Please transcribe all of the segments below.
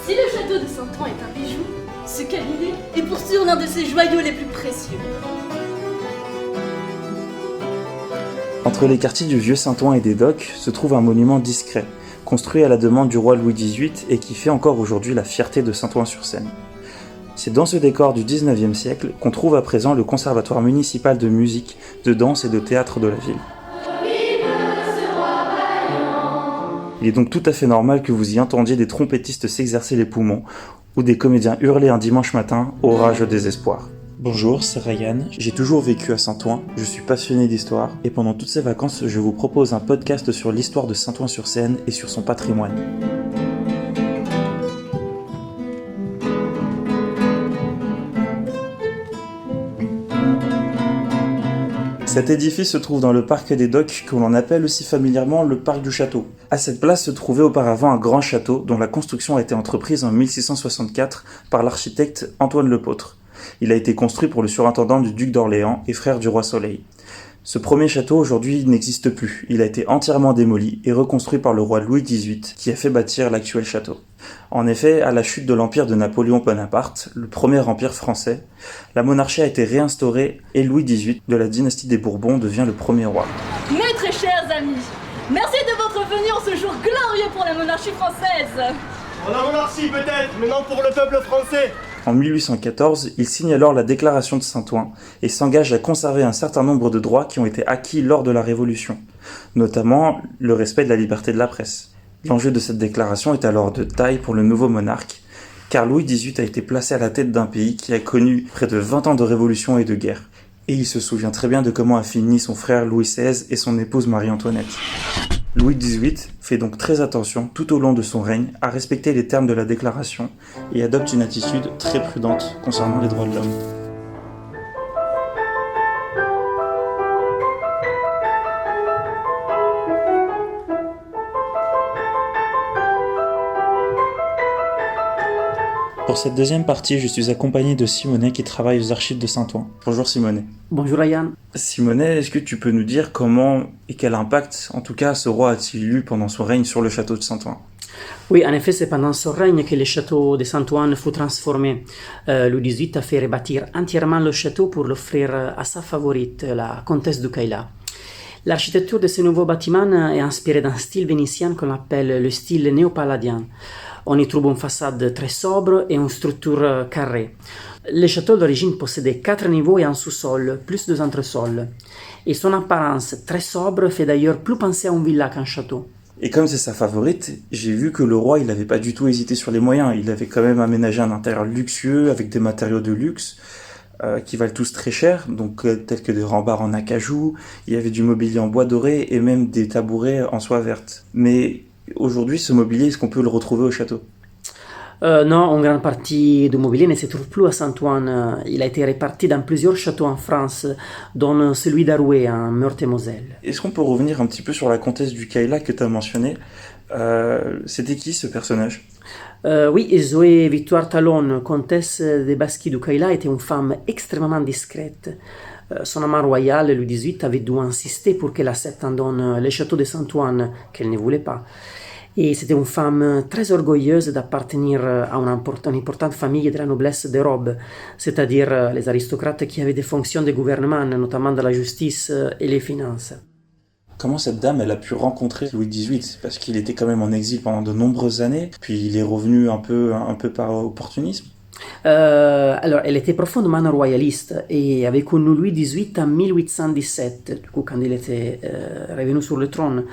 Si le château de Saint-Ouen est un bijou, ce cabinet est pour sûr l'un de ses joyaux les plus précieux. Entre les quartiers du Vieux Saint-Ouen et des Docks se trouve un monument discret, construit à la demande du roi Louis XVIII et qui fait encore aujourd'hui la fierté de Saint-Ouen-sur-Seine. C'est dans ce décor du XIXe siècle qu'on trouve à présent le conservatoire municipal de musique, de danse et de théâtre de la ville. Il est donc tout à fait normal que vous y entendiez des trompettistes s'exercer les poumons ou des comédiens hurler un dimanche matin au rage au désespoir. Bonjour, c'est Ryan, j'ai toujours vécu à Saint-Ouen, je suis passionné d'histoire et pendant toutes ces vacances je vous propose un podcast sur l'histoire de Saint-Ouen-sur-Seine et sur son patrimoine. Cet édifice se trouve dans le parc des Docks que l'on appelle aussi familièrement le parc du château. À cette place se trouvait auparavant un grand château dont la construction a été entreprise en 1664 par l'architecte Antoine Lepôtre. Il a été construit pour le surintendant du duc d'Orléans et frère du roi Soleil. Ce premier château aujourd'hui n'existe plus, il a été entièrement démoli et reconstruit par le roi Louis XVIII qui a fait bâtir l'actuel château. En effet, à la chute de l'empire de Napoléon Bonaparte, le premier empire français, la monarchie a été réinstaurée et Louis XVIII de la dynastie des Bourbons devient le premier roi. Mes très chers amis, merci de votre venue en ce jour glorieux pour la monarchie française. Pour la monarchie peut-être, mais non pour le peuple français. En 1814, il signe alors la déclaration de Saint-Ouen et s'engage à conserver un certain nombre de droits qui ont été acquis lors de la Révolution, notamment le respect de la liberté de la presse. L'enjeu de cette déclaration est alors de taille pour le nouveau monarque, car Louis XVIII a été placé à la tête d'un pays qui a connu près de 20 ans de révolution et de guerre. Et il se souvient très bien de comment a fini son frère Louis XVI et son épouse Marie-Antoinette. Louis XVIII fait donc très attention tout au long de son règne à respecter les termes de la déclaration et adopte une attitude très prudente concernant les droits de l'homme. Pour cette deuxième partie, je suis accompagné de Simonet qui travaille aux archives de Saint-Ouen. Bonjour Simonet. Bonjour Ryan. Simonet, est-ce que tu peux nous dire comment et quel impact, en tout cas, ce roi a-t-il eu pendant son règne sur le château de Saint-Ouen ? Oui, en effet, c'est pendant son règne que le château de Saint-Ouen fut transformé. Louis XVIII a fait rebâtir entièrement le château pour l'offrir à sa favorite, la comtesse du Cayla. L'architecture de ce nouveau bâtiment est inspirée d'un style vénitien qu'on appelle le style néo-palladien. On y trouve une façade très sobre et une structure carrée. Le château d'origine possédait 4 niveaux et un sous-sol, plus 2 entresols. Et son apparence très sobre fait d'ailleurs plus penser à une villa qu'un château. Et comme c'est sa favorite, j'ai vu que le roi, il n'avait pas du tout hésité sur les moyens. Il avait quand même aménagé un intérieur luxueux avec des matériaux de luxe qui valent tous très cher, donc tels que des rembarres en acajou, il y avait du mobilier en bois doré et même des tabourets en soie verte. Mais aujourd'hui, ce mobilier, est-ce qu'on peut le retrouver au château ? Non, une grande partie du mobilier ne se trouve plus à Saint-Ouen. Il a été réparti dans plusieurs châteaux en France, dont celui d'Arouet, en Meurthe-et-Moselle. Est-ce qu'on peut revenir un petit peu sur la comtesse du Cayla que tu as mentionné ? C'était qui ce personnage ? Oui, Zoé Victoire Talon, comtesse de Basquis du Cayla, était une femme extrêmement discrète. Son amant royal, Louis XVIII, avait dû insister pour qu'elle accepte en don le château de Saint-Ouen, qu'elle ne voulait pas. Et c'était une femme très orgueilleuse d'appartenir à une importante famille de la noblesse des robes, c'est-à-dire les aristocrates qui avaient des fonctions de gouvernement, notamment de la justice et les finances. Comment cette dame, elle a pu rencontrer Louis XVIII ? Parce qu'il était quand même en exil pendant de nombreuses années, puis il est revenu un peu par opportunisme. Alors, elle était profondément royaliste et avait connu Louis XVIII en 1817, du coup, quand il était revenu sur le trône.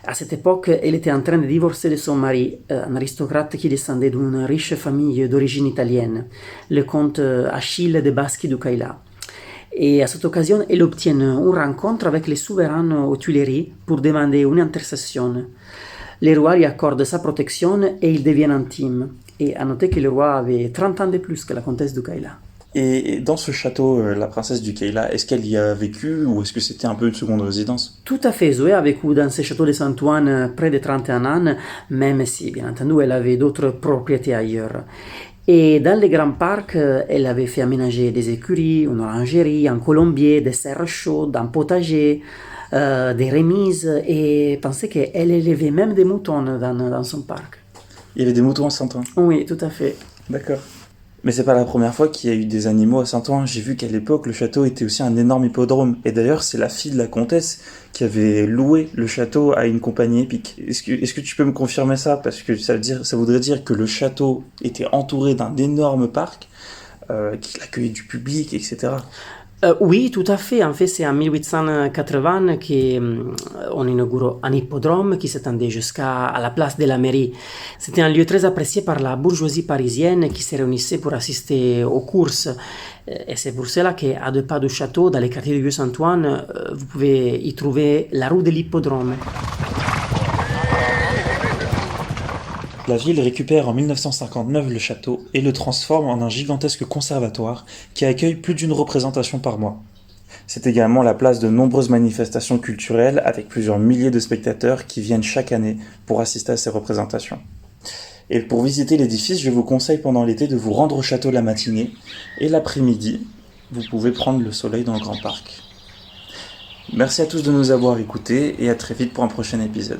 À cette époque, elle était en train de divorcer de son mari, un aristocrate qui descendait d'une riche famille d'origine italienne, le comte Achille de Basquis du Cayla. Et à cette occasion, elle obtient une rencontre avec les souverains aux Tuileries pour demander une intercession. Le roi lui accorde sa protection et ils deviennent intimes. Et à noter que le roi avait 30 ans de plus que la comtesse du Cayla. Et dans ce château, la princesse du Cayla, est-ce qu'elle y a vécu ou est-ce que c'était un peu une seconde résidence ? Tout à fait, Zoé a vécu dans ce château de Saint-Ouen près de 31 ans, même si, bien entendu, elle avait d'autres propriétés ailleurs. Et dans les grands parcs, elle avait fait aménager des écuries, une orangerie, un colombier, des serres chaudes, un potager, des remises, et pensait qu'elle élevait même des moutons dans son parc. Il y avait des moutons à Saint-Ouen. Oui, tout à fait. D'accord. Mais c'est pas la première fois qu'il y a eu des animaux à Saint-Ouen. J'ai vu qu'à l'époque, le château était aussi un énorme hippodrome. Et d'ailleurs, c'est la fille de la comtesse qui avait loué le château à une compagnie épique. Est-ce que tu peux me confirmer ça? Parce que ça voudrait dire que le château était entouré d'un énorme parc qui accueillait du public, etc. Oui, tout à fait. En fait, c'est en 1880 qu'on inaugure un hippodrome qui s'étendait jusqu'à la place de la mairie. C'était un lieu très apprécié par la bourgeoisie parisienne qui se réunissait pour assister aux courses. Et c'est pour cela qu'à 2 pas du château, dans les quartiers du Vieux-Saint-Ouen, vous pouvez y trouver la rue de l'hippodrome. La ville récupère en 1959 le château et le transforme en un gigantesque conservatoire qui accueille plus d'une représentation par mois. C'est également la place de nombreuses manifestations culturelles avec plusieurs milliers de spectateurs qui viennent chaque année pour assister à ces représentations. Et pour visiter l'édifice, je vous conseille pendant l'été de vous rendre au château la matinée et l'après-midi, vous pouvez prendre le soleil dans le Grand Parc. Merci à tous de nous avoir écoutés et à très vite pour un prochain épisode.